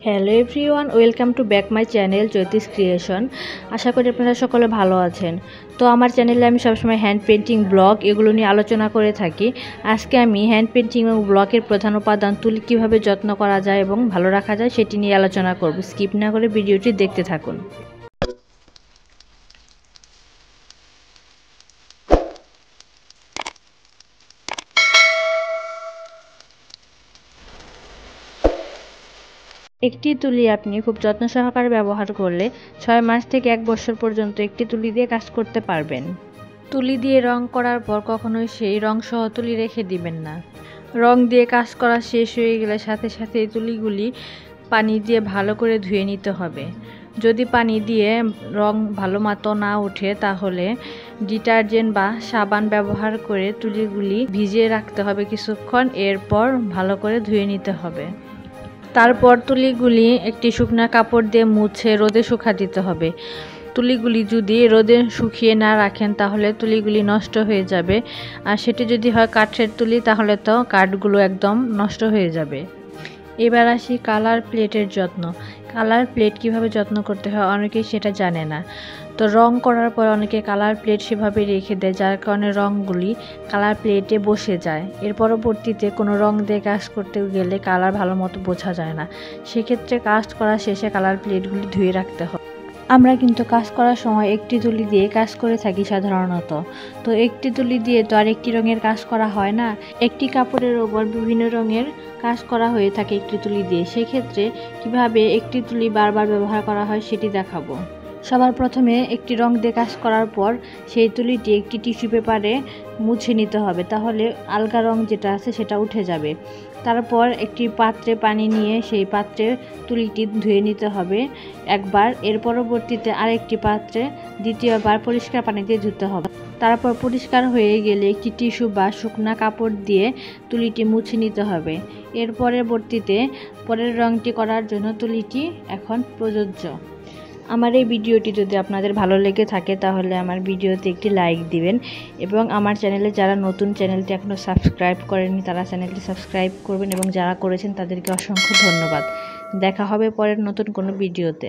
Hello everyone, welcome to back my channel Jyotish creation. আশা করি আপনারা সকলে ভালো আছেন। তো আমার চ্যানেলে আমি সবসময় হ্যান্ড পেন্টিং ব্লগ এগুলো নিয়ে আলোচনা করে থাকি। আজকে আমি হ্যান্ড পেন্টিং এবং ব্লগের প্রধান উপাদান তুলি কীভাবে যত্ন করা যায় এবং ভালো রাখা যায় সেটি নিয়ে আলোচনা করব। স্কিপ না করে ভিডিওটি দেখতে থাকুন। একটি তুলি আপনি খুব যত্ন সহকারে ব্যবহার করলে 6 মাস থেকে 1 বছর পর্যন্ত একটি তুলি দিয়ে কাজ করতে পারবেন। তুলি দিয়ে রং করার পর কখনোই সেই রং সহ তুলি রেখে দিবেন না। রং দিয়ে কাজ করা শেষ হয়ে গেলে সাথে সাথে এই তুলিগুলি পানি দিয়ে ভালো করে ধুয়ে নিতে হবে। যদি পানি দিয়ে রং ভালো মতো না ওঠে তাহলে ডিটারজেন্ট বা সাবান ব্যবহার করে তুলিগুলি ভিজিয়ে রাখতে হবে কিছুক্ষণ, এরপর ভালো করে ধুয়ে নিতে হবে। তারপর তুলিগুলি একটি শুকনা কাপড় দিয়ে মুছে রোদে শুকা দিতে হবে। তুলিগুলি যদি রোদে শুকিয়ে না রাখেন তাহলে তুলিগুলি নষ্ট হয়ে যাবে, আর সেটি যদি হয় কাঠের তুলি তাহলে তো কাঠগুলো একদম নষ্ট হয়ে যাবে। এবার আসি কালার প্লেটের যত্ন। কালার প্লেট কিভাবে যত্ন করতে হয় অনেকেই সেটা জানে না। তো রং করার পর অনেকে কালার প্লেট সেভাবে রেখে দেয়, যার কারণে রঙগুলি কালার প্লেটে বসে যায়। এর পরবর্তীতে কোনো রং দিয়ে কাজ করতে গেলে কালার ভালো মতো বোঝা যায় না। সেক্ষেত্রে কাজ করা শেষে কালার প্লেটগুলি ধুয়ে রাখতে হয়। আমরা কিন্তু কাজ করার সময় একটি তুলি দিয়ে কাজ করে থাকি সাধারণত। তো একটি তুলি দিয়ে তো আর একটি রঙের কাজ করা হয় না। একটি কাপড়ের ওপর বিভিন্ন রঙের কাজ করা হয়ে থাকে একটি তুলি দিয়ে। সেক্ষেত্রে কিভাবে একটি তুলি বারবার ব্যবহার করা হয় সেটি দেখাবো। সবার প্রথমে একটি রং দিয়ে কাজ করার পর সেই তুলিটি একটি টিস্যু পেপারে মুছে নিতে হবে, তাহলে আলগা রং যেটা আছে সেটা উঠে যাবে। তারপর একটি পাত্রে পানি নিয়ে সেই পাত্রে তুলিটি ধুয়ে নিতে হবে একবার। এর পরবর্তীতে আরেকটি পাত্রে দ্বিতীয়বার পরিষ্কার পানি দিয়ে ধুতে হবে। তারপর পরিষ্কার হয়ে গেলে একটি টিস্যু বা শুকনা কাপড় দিয়ে তুলিটি মুছে নিতে হবে। এর পরবর্তীতে পরের রঙটি করার জন্য তুলিটি এখন প্রযোজ্য। আমার এই ভিডিওটি যদি আপনাদের ভালো লেগে থাকে তাহলে আমার ভিডিওতে একটি লাইক দিবেন, এবং আমার চ্যানেলে যারা নতুন, চ্যানেলটি এখনও সাবস্ক্রাইব করেননি তারা চ্যানেলটি সাবস্ক্রাইব করবেন, এবং যারা করেছেন তাদেরকে অসংখ্য ধন্যবাদ। দেখা হবে পরের নতুন কোনো ভিডিওতে।